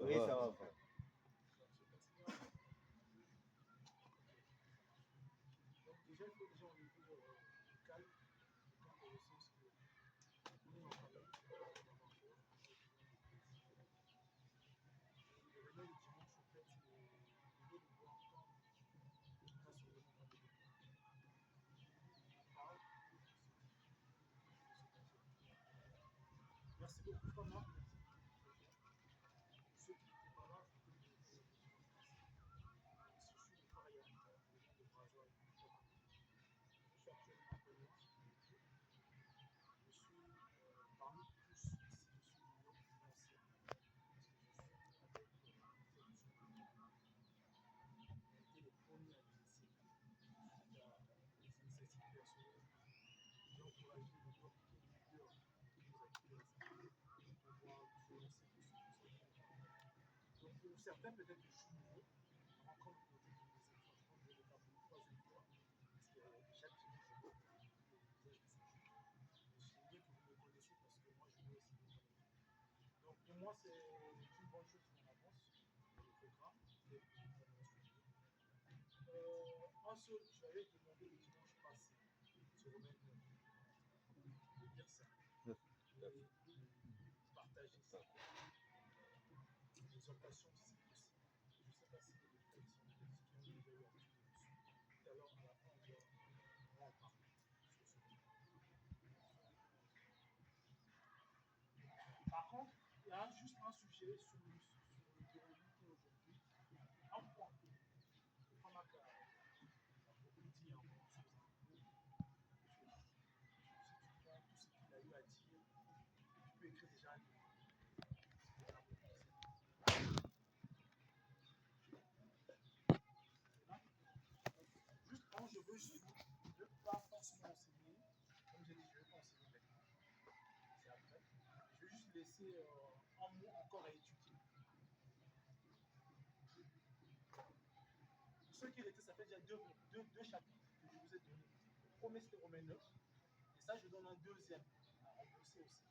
Oui, ça va. Donc déjà, il faut déjà au niveau local, prendre connaissance que nous, on travaille le réveil du dimanche, en fait, au lieu de voir comme grâce au réveil de parle, merci beaucoup, Thomas. Ceux qui n'étaient pas là, je peux vous dire que je suis le travailleur, le nom de Brazois. Je suis actuellement en Pologne. Je suis parmi tous ici, je suis l'ancien. Parce que je suis avec on a été les premiers à l'initier. Suite à des initiatives personnelles qui ont encouragé le bloc qui est leader qui nous a quittés récemment pour pouvoir se lancer sur ce Donc pour certains, peut-être que je suis nouveau. Avant, comme pour vous dire, franchement, je vais le faire pour une troisième fois. Parce que chaque dimanche, je vois les visages de ces jeux. Et je sais bien que vous me connaissez parce que moi, je vais aussi vous connaître. Donc pour moi, c'est une bonne chose qu'on avance dans le programme. Ensuite, je l'avais demandé le dimanche passé de se remettre de dire ça. Et partager ça. Les orientations, si possible. Je ne sais pas si les frères qui ont déjà eu l'habitude de dessus. Tout à l'heure, à la fin, on va en parler sur ce point. Par contre, il y a juste un sujet sur le déroulement aujourd'hui. Un point. Le Pamaka a beaucoup dit encore sur ça. Si tu prends tout ce qu'il a eu à dire, tu peux écrire déjà un livre. Juste quand je veux ne pas forcément enseigner, comme j'ai dit, je ne vais pas enseigner maintenant. C'est après. Je vais juste laisser un mot encore à étudier. Pour ceux qui étaient, ça fait déjà deux chapitres que je vous ai donnés. Le premier, c'était Romain 9. Et ça, je donne un deuxième à rembourser aussi.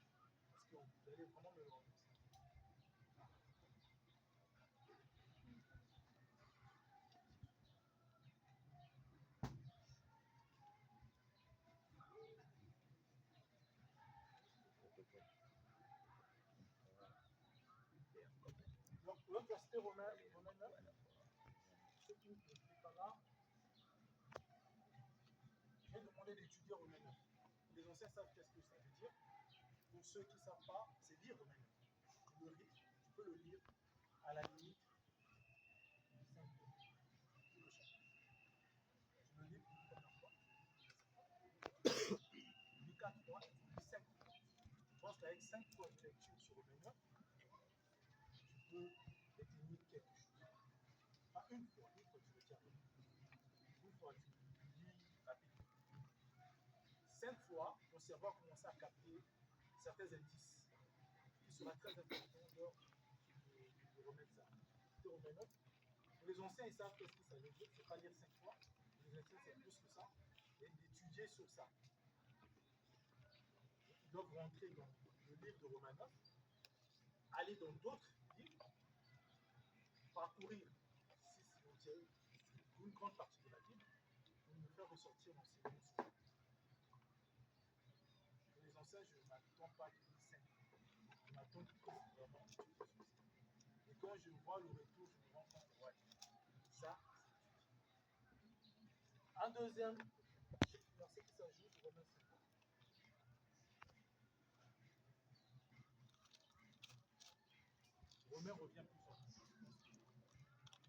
Parce que vous allez vraiment me le rembourser. Donc, l'autre, c'était Romain 9. Ceux qui n'étaient pas là, j'ai demandé d'étudier Romain 9. Les anciens savent qu'est-ce que ça veut dire. Pour ceux qui ne savent pas, c'est lire Romain 9. Tu peux le lire à la limite 5 fois. Tu le cherches. Je le lis pour une première fois. Je lis 4 fois, je lis 5 fois. Je pense qu'avec 5 fois de lecture sur Romain 9, tu peux détenir quelque chose. Pas une fois tu retiens rien. Une fois tu lis rapidement. 5 fois, ton cerveau a commencé à capter certains indices qui sera très important lors de remettre ça. De remettre. Pour les anciens, ils savent qu'est-ce que ça veut dire. Il ne faut pas lire 5 fois. Pour les anciens, c'est plus que ça. Et d'étudier sur ça. Ils doivent rentrer dans le livre de Romanov, aller dans d'autres livres, parcourir une grande partie de la Bible pour me faire ressortir l'enseignement sur ça. Pour les anciens, je ne m'attends pas qu'ils lisent 5 fois. Je m'attends qu'ils puissent vraiment étudier sur ça. Et quand je vois le retour, je me rends compte que ouais, ça, c'est étudié. Un deuxième, merci qui s'ajoute, je remercie. Romain revient plus fort.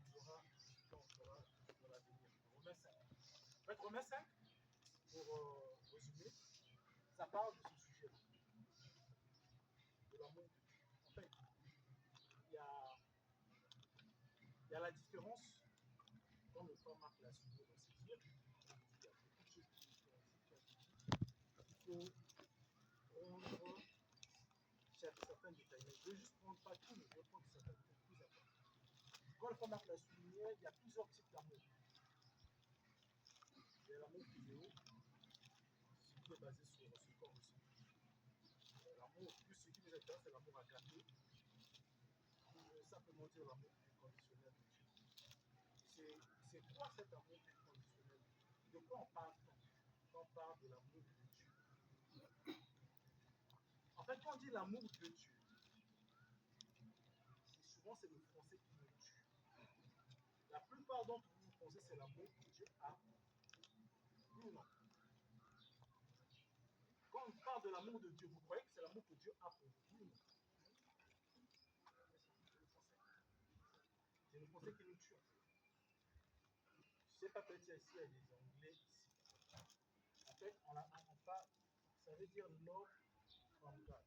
Il aura du temps pour l'avenir. Romain 5. En fait, Romain 5, pour résumer, ça parle de ce sujet-là. De l'amour de Dieu. En fait, il y a la différence, comme le frère Marc l'a souligné dans ses dires, il y a beaucoup de choses qui différencient. Il faut prendre certains détails. Mais je ne vais juste prendre pas tout, mais je vais prendre certains détails plus importants. Quand le frère Marc l'a souligné, il y a plusieurs types d'amour. Il y a l'amour phileo, ce qui est basé sur ce corps ressenti. L'amour, plus ce qui nous intéresse, c'est l'amour agapé. simplement dire l'amour inconditionnel de Dieu. C'est quoi cet amour inconditionnel? De quoi on parle quand on parle de l'amour de Dieu? En fait, quand on dit l'amour de Dieu, souvent c'est le français qui nous tue. La plupart d'entre vous pensez que c'est l'amour que Dieu a. Oui ou non? Quand on parle de l'amour de Dieu, vous croyez que c'est l'amour que Dieu a pour vous? Oui ou non? C'est le français qui nous tue. Je ne sais pas peut-être s'il y a des Anglais ici. En fait, on parle, ça veut dire love from God.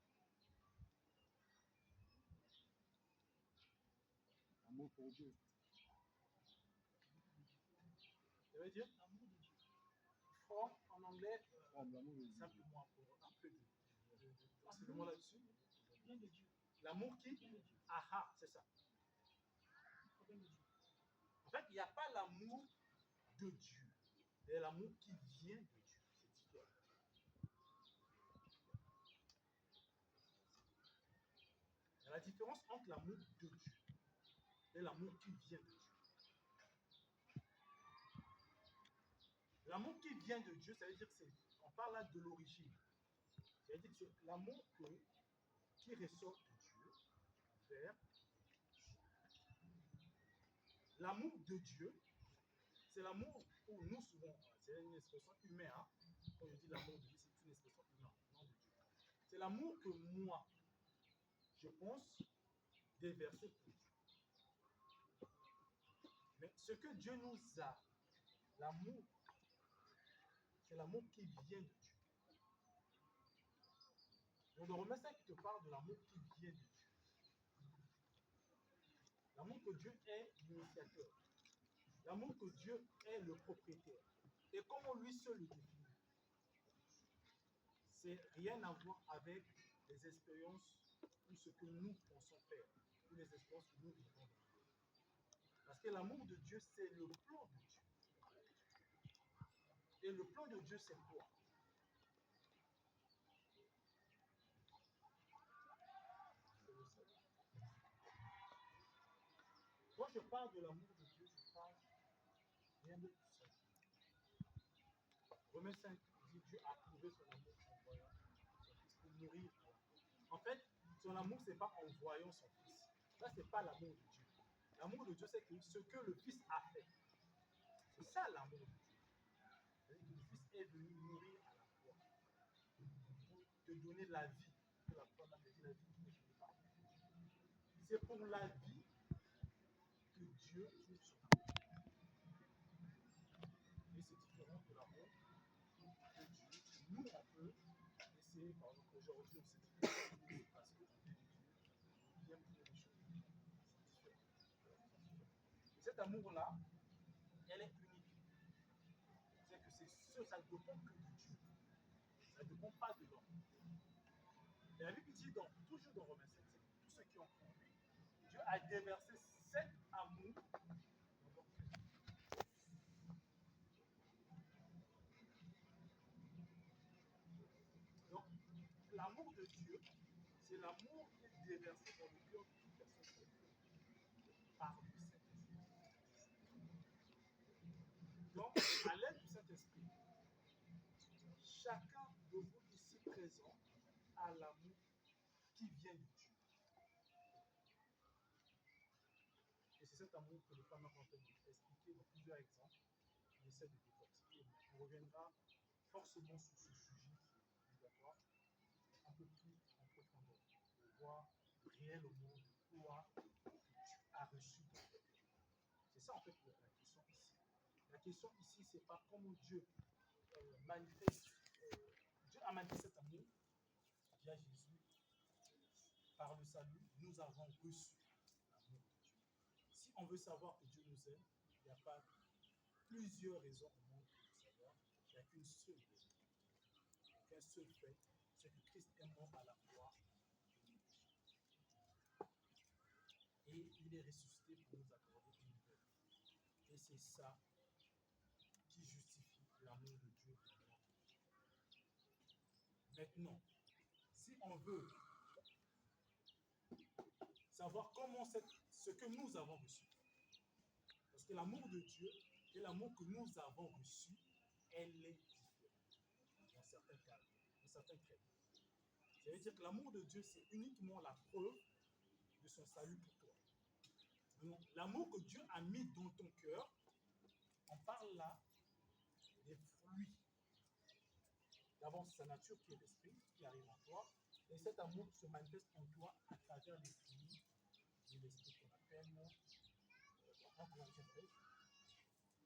Amour pour Dieu. Ça veut dire amour de Dieu. From en anglais, l'amour de Dieu. Simplement pour un peu d'enseignement là-dessus. L'amour qui? Ah, c'est ça. En fait, il n'y a pas l'amour de Dieu. Il y a l'amour qui vient de Dieu. C'est différent. Il y a la différence entre l'amour de Dieu et l'amour qui vient de Dieu. L'amour qui vient de Dieu, ça veut dire que on parle là de l'origine. Ça veut dire que c'est l'amour qui ressort de Dieu vers l'amour de Dieu. C'est l'amour pour nous souvent, c'est une expression humaine. Hein? Quand je dis l'amour de Dieu, c'est une expression humaine, non de Dieu. C'est l'amour que moi, je pense déverser pour Dieu. Mais ce que Dieu nous a, l'amour, c'est l'amour qui vient de Dieu. Donc le Romains 5 te parle de l'amour qui vient de Dieu. L'amour que Dieu est l'initiateur. L'amour que Dieu est le propriétaire. Et comment lui seul le définit. C'est rien à voir avec les expériences ou ce que nous pensons faire, ou les expériences que nous vivons. Parce que l'amour de Dieu, c'est le plan de Dieu. Et le plan de Dieu, c'est quoi? C'est le salut. Quand je parle de l'amour de Dieu, je parle rien de tout ça. Romains 5 dit Dieu a prouvé son amour en voyant son fils pour mourir à la croix. En fait, son amour, ce n'est pas en voyant son fils. Ça, ce n'est pas l'amour de Dieu. L'amour de Dieu, c'est que ce que le fils a fait. C'est ça l'amour de Dieu. C'est-à-dire que le fils est venu mourir à la croix pour te donner la vie. Que la croix m'a dit la vie qui ne finit pas. C'est pour la vie que Dieu nous son amour. Et c'est différent de l'amour de Dieu. Nous, on peut essayer, par exemple, aujourd'hui, on s'est dit parce qu'on aime Dieu, on vient pour les choses. C'est différent. Et cet amour-là, elle est unique. C'est que ça ne dépend que de Dieu. Ça ne dépend pas de l'homme. Et la Bible dit toujours dans Romains 7, c'est que tous ceux qui ont cru en lui, Dieu a déversé cet amour dans leur cœur. Donc, l'amour de Dieu, c'est l'amour qui est déversé dans le cœur de toute personne par le Saint-Esprit. Donc, à l'aide du Saint-Esprit, chacun de vous ici présent a l'amour qui vient de Dieu. Et c'est cet amour que le Père m'a expliqué dans plusieurs exemples. On essaie de décortiquer. On reviendra forcément sur ce sujet qui est obligatoire, un peu plus en profondeur, pour voir réellement de quoi tu as reçu dans ton cœur. C'est ça en fait la question ici. La question ici, c'est pas comment Dieu manifeste. Dieu a manifesté cet amour via Jésus. Par le salut, nous avons reçu l'amour de Dieu. Si on veut savoir que Dieu nous aime, il n'y a pas plusieurs raisons au monde pour le savoir. Il n'y a qu'une seule raison. Qu'un seul fait, c'est que Christ est mort à la croix pour nos péchés. Et il est ressuscité pour nous accorder une nouvelle vie. Et c'est ça qui justifie l'amour de Dieu dans notre vie. Maintenant, si on veut savoir comment ce que nous avons reçu. Parce que l'amour de Dieu et l'amour que nous avons reçu, elle est différente dans certains cas, dans certains traits. Ça veut dire que l'amour de Dieu, c'est uniquement la preuve de son salut pour toi. Donc, l'amour que Dieu a mis dans ton cœur, on parle là des fruits. D'abord, c'est sa nature qui est l'esprit, qui arrive en toi. Et cet amour se manifeste en toi à travers les fruits de l'esprit qu'on appelle en Corinthiens 13,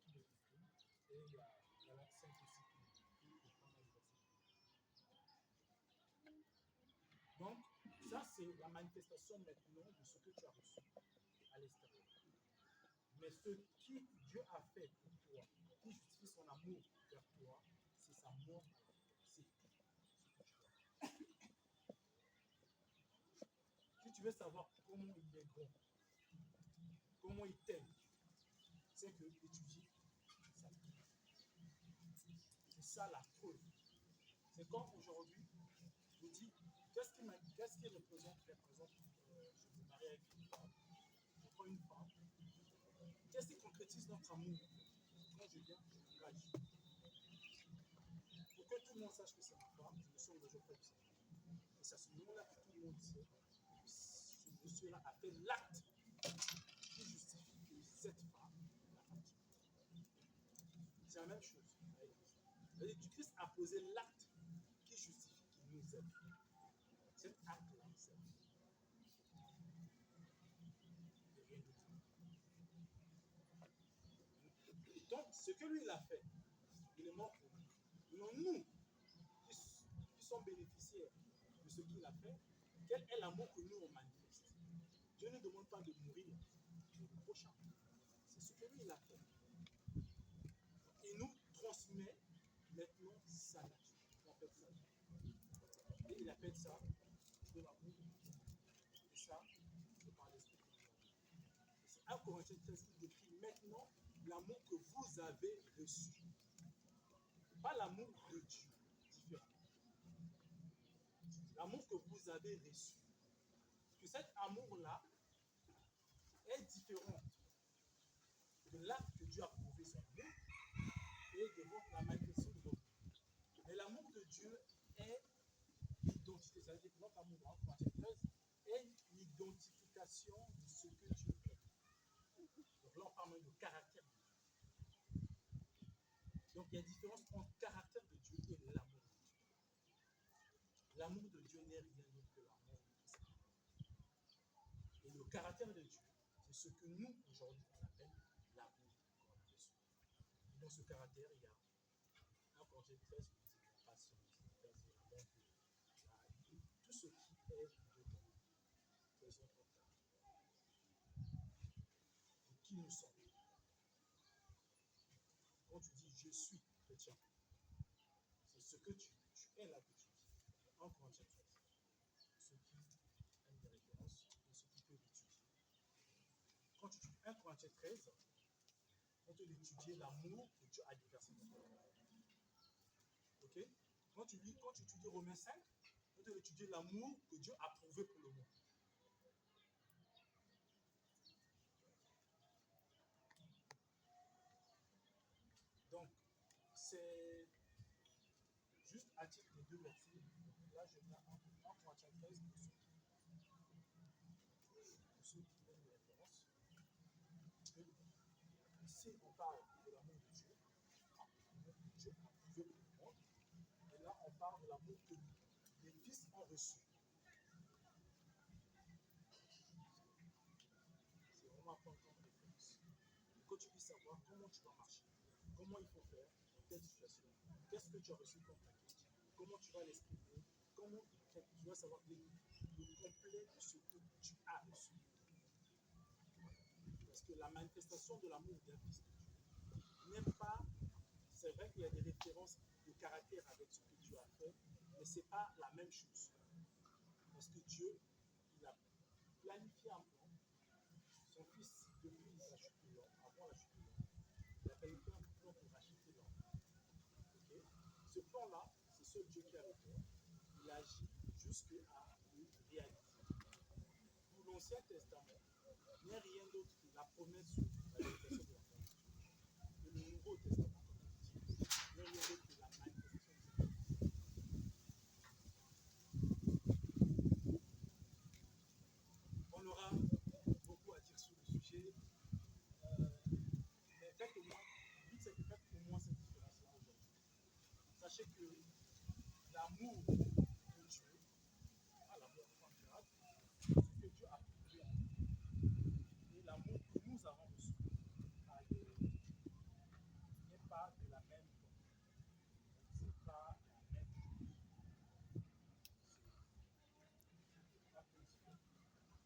qui le décrit. Et il y a Galates 5 aussi qui le décrit, et pas mal de versets. Donc, ça, c'est la manifestation maintenant de ce que tu as reçu à l'extérieur. Mais ce qui Dieu a fait pour toi, qui justifie son amour vers toi, c'est sa mort à la croix. C'est tout ce que tu as. Si tu veux savoir comment il est grand, comment il t'aime, c'est que étudie sa vie. C'est ça la preuve. C'est comme aujourd'hui, je dis, qu'est-ce qui représente, par exemple, je me marie avec une femme, je prends une femme, qu'est-ce qui concrétise notre amour? Quand je viens, je m'engage. Pour que tout le monde sache que c'est ma femme, je me suis engagé auprès de cette femme. Et c'est à ce moment-là que tout le monde sait que ce monsieur-là a fait l'acte qui justifie que cette femme l'a fatigué. C'est la même chose avec Christ. C'est-à-dire que Christ a posé l'acte qui justifie qu'il nous aime. Cet acte-là nous aime. Et rien d'autre. Donc, ce que lui, il a fait, il est mort pour nous. Maintenant, nous, qui sommes bénéficiaires de ce qu'il a fait, quel est l'amour que nous, on manifeste? Dieu ne demande pas de mourir pour le prochain. C'est ce que lui, il a fait. Il nous transmet maintenant sa nature. On appelle ça. Et il appelle ça de l'amour. Et ça, c'est par l'esprit que nous avons. C'est 1 Corinthiens 13 qui décrit maintenant l'amour que vous avez reçu. Pas l'amour de Dieu, différent. L'amour que vous avez reçu. Que cet amour-là est différent de l'acte que Dieu a prouvé son amour et de la manifestation de votre amour. Mais l'amour de Dieu est l'identité, c'est-à-dire que notre amour en Corinthiens 13 est l'identification de ce que Dieu est. Donc là, on parle même de caractère de Dieu. Donc il y a une différence entre le caractère de Dieu et l'amour de Dieu. L'amour de Dieu n'est rien d'autre que l'amour de Christ. Et le caractère de Dieu, c'est ce que nous, aujourd'hui, on appelle l'amour qu'on a reçu. Dans ce caractère, il y a 1 Corinthiens 13 qui dit la patience, la bonté, tout ce qui est dedans, présente en caractère. Et qui nous sommes. Quand tu dis je suis chrétien, c'est ce que tu es là que tu dis. 1 Corinthiens 13. Ceux qui aiment des références et ceux qui peuvent étudier. Quand tu étudies 1 Corinthiens 13, on te d'étudier l'amour que Dieu a déversé dans ton cœur. Ok? Quand tu étudies Romains 5, on te d'étudier l'amour que Dieu a prouvé pour le monde. Donc, c'est juste à titre des deux versets. Donc là, je mets 1 Corinthiens 13 pour ceux qui aiment les références. Ici, on parle de l'amour de Dieu. L'amour que Dieu a prouvé pour le monde. Et là, on parle de l'amour que les fils ont reçu. C'est vraiment important de référence. Que tu puisses savoir comment tu vas marcher, comment il faut faire dans telle situation, qu'est-ce que tu as reçu comme package, comment tu vas l'exprimer, comment tu dois savoir le complet de ce que tu as reçu. Parce que la manifestation de l'amour d'un fils de Dieu n'est pas. C'est vrai qu'il y a des références de caractère avec ce que Dieu a fait, mais ce n'est pas la même chose. Parce que Dieu, il a planifié un plan. Son fils, depuis la chute de l'homme, avant la chute de l'homme, il a planifié un plan pour racheter l'homme. Okay? Ce plan-là, c'est seul Dieu qui a le fait. Il agit jusqu'à le réaliser. Pour l'Ancien Testament, n'est rien d'autre que la promesse sur la réalisation de la promesse. Et le Nouveau Testament, comme on dit, n'est rien d'autre que la manifestation de cette promesse. On aura beaucoup à dire sur le sujet, mais faites au moins, le but c'est que faites au moins cette différence-là aujourd'hui. Sachez que l'amour de Dieu, l'amour incroyable, ce que Dieu a prouvé en nous, et l'amour que nous avons reçu, n'est pas de la même portée. C'est pas la même chose. C'est un peu différent.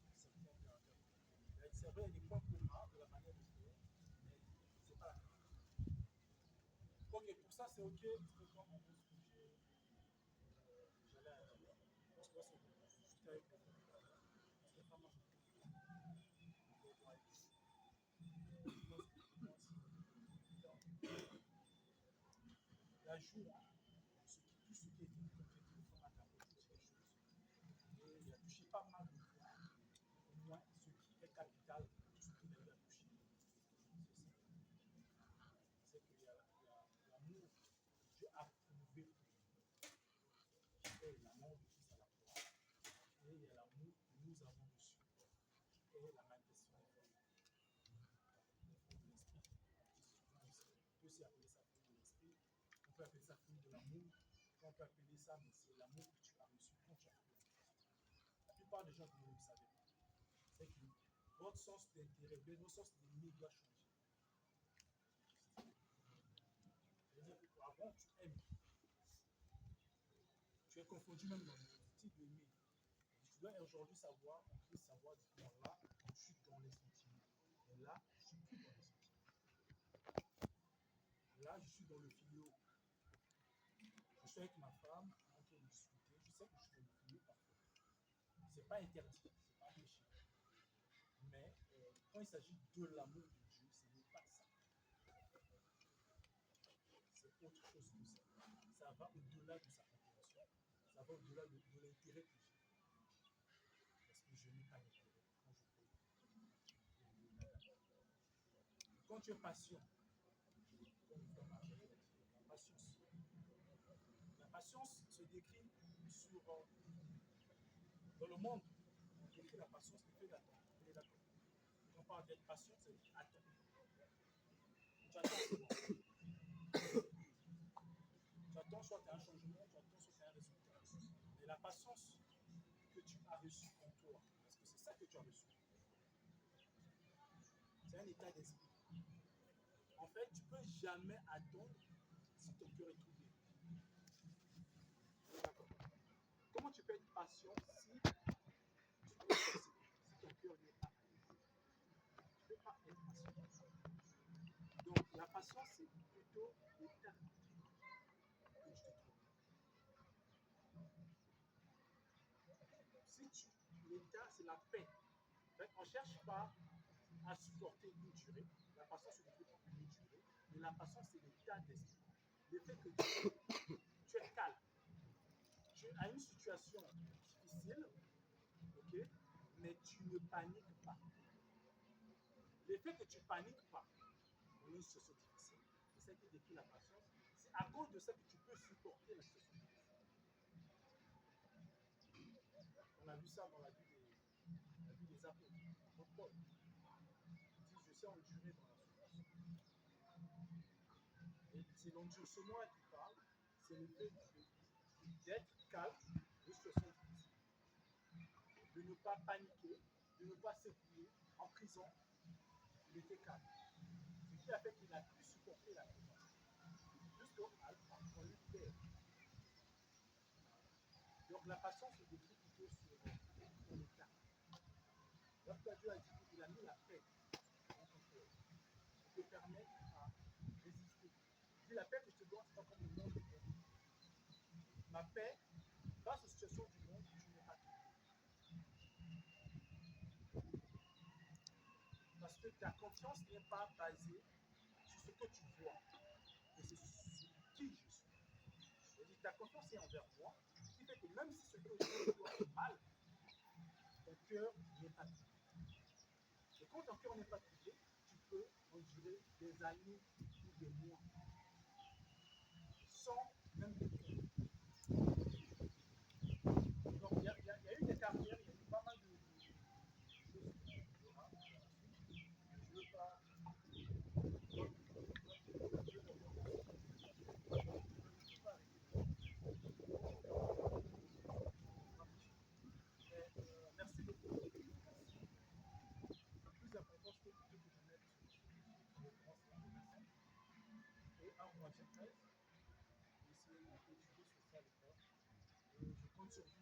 Certains caractères. C'est vrai, il y a des points communs de la manière de faire, mais c'est pas la même chose. Ok, pour ça c'est ok, c'est comme on veut ce que j'allais à dire. Parce que là c'est juste avec le c'est pas mal. La joie, tout ce qui est dit concrètement comme à ta quelque chose. Et il a touché pas mal de fois, au moins ce qui est capital, tout ce qu'il a eu à toucher. C'est ça. C'est qu'il y a l'amour que Dieu a prouvé pour nous. Et l'amour du Fils à la croix. Et il y a l'amour que nous avons reçu. Et la manifestation de l'esprit. On peut aussi appeler ça fruit de l'esprit. On peut appeler ça fruit de l'amour. On peut appeler ça, mais c'est l'amour que tu as reçu quand tu as fait la manifestation. La plupart des gens, vous ne le savez pas. C'est que votre sens d'intérêt, votre sens d'aimer doit changer. C'est-à-dire qu'avant, tu aimes. Tu es confondu même dans le style d'aimer. Tu dois aujourd'hui savoir, on peut savoir, bon, là, je suis dans les sentiments. Et là, je suis plus dans les sentiments. Là, je suis dans le philo. Je suis avec ma femme, en train de discuter. Je sais que je suis dans le philo parfois. Ce n'est pas interdit, ce n'est pas péché. Mais quand il s'agit de l'amour de Dieu, ce n'est pas ça. C'est autre chose que ça. Ça va au-delà de sa compréhension. Ça va au-delà de l'intérêt que j'ai. Parce que je n'ai pas d'intérêt quand je peux. Quand tu es patient, comme le frère Marjorie l'a dit, la patience. La patience se décrit sur, dans le monde. On décrit la patience, le fait d'attendre. Vous êtes d'accord? Quand on parle d'être patient, c'est attendre. Tu attends. Tu attends soit tu as un changement, tu attends soit tu as un résultat. Mais la patience que tu as reçue en toi, parce que c'est ça que tu as reçu, c'est un état d'esprit. En fait, tu ne peux jamais attendre si ton cœur est troublé. D'accord. Comment tu peux être patient si tu peux forcer, si ton cœur n'est pas aligné? Tu ne peux pas être patient. Donc, la patience, c'est plutôt l'état que tu te trouves. L'état, c'est la paix. En fait, on ne cherche pas à supporter une durée. La patience se décrit par une durée. Mais la patience, c'est l'état d'esprit. Le fait que tu es calme. Tu as une situation difficile, ok, mais tu ne paniques pas. Le fait que tu ne paniques pas dans une situation difficile, c'est ça qui décrit la patience. C'est à cause de ça que tu peux supporter la situation difficile. On a vu ça dans la vie des apôtres. L'apôtre Paul dit, je sais endurer dans la souffrance. Et c'est l'endurcissement qui parle, c'est le fait d'être calme de situation difficile, de ne pas paniquer, de ne pas s'effondrer. En prison, il était calme. Ce qui a fait qu'il a pu supporter la prison. Jusqu'au Alpha, on lui perd. Donc la patience se décrit plutôt sur ton état. Lorsque Dieu a dit qu'il a mis la paix dans ton cœur, pour te permettre à résister. Il dit la paix que je te donne, ce n'est pas comme le monde te donne. Ma paix, face aux situations du monde, tu n'es pas trouvé. Parce que ta confiance n'est pas basée sur ce que tu vois, mais c'est sur qui je suis. C'est-à-dire ta confiance est envers moi, ce qui fait que même si ce que je vois est mal, ton cœur n'est pas trouvé. quand ton cœur n'est pas touché, tu peux endurer des années ou des mois sans même te tromper. Donc, il y a eu des carrières, il y a eu pas mal de choses qui aura par la suite. Je ne veux pas. Merci beaucoup. Merci. Le plus important, c'est que je mette en référence la médecin et un mois de 13. Essayer d'étudier sur ça à l'école. Et je compte sur vous.